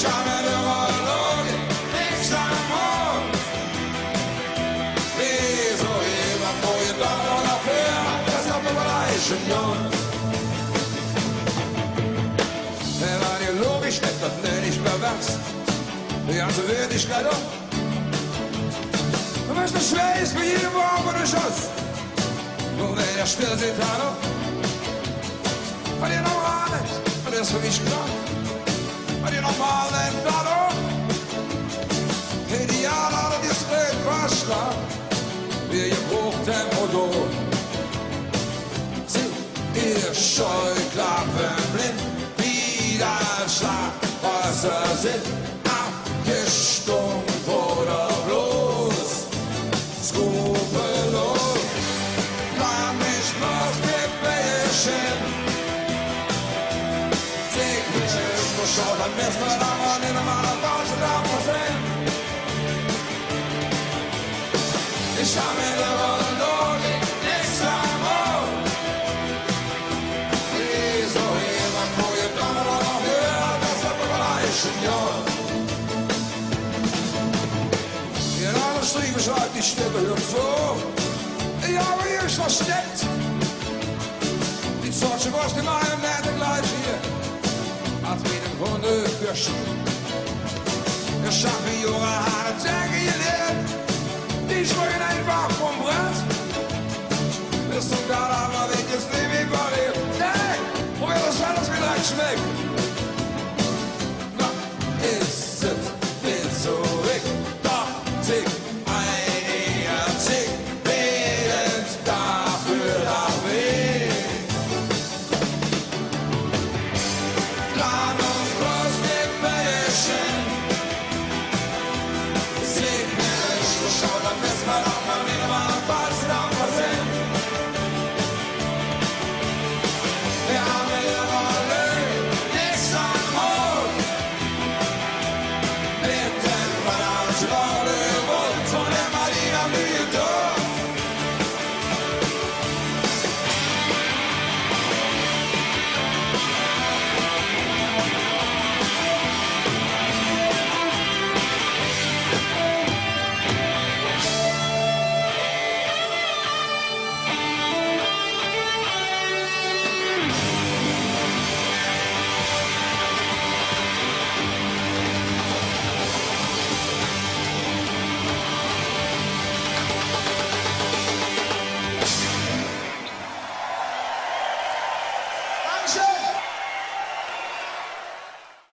Ich habe mit der Logik nichts am Hut. Wieso jemand, wo ihr dann noch dafür, das hat mir gleichen Jungen. Wenn die Logik nicht, das nenne ich pervers. Die ganze Wirklichkeit auch. Und wenn es nicht schwer ist, für jeden Morgen und Schuss. Nur wenn ihr still seht, hallo. Weil ihr normal nicht, und das ist für mich klar. Weil ihr normal nicht, hallo. Ideal, alle diskret Verstand. Wie ihr Hochtempo durch. Seht ihr Scheuklappen blind. Widerschlag, Wasser sind abgestumpft oder bloß skrupellos. Man nicht muss gebäschen. Täglich ist geschaut, dann müssen wir da mal in einer Pause da passieren. Ich hab mir der Logik nichts am Hut. Wieso jemand, wo ihr dann noch hört, das hat mir gleichen Jahr. In einer Striege schreibt die Stimme hört so. Ich habe hier versteckt. Die Zorche was die meinen Nähte gleich hier. Als wie den Hunde fürchten. Ich hab mir junge Haare Tage gelehrt. Die schwingen einfach vom Brett. Bis zum Gala, aber weg ist nicht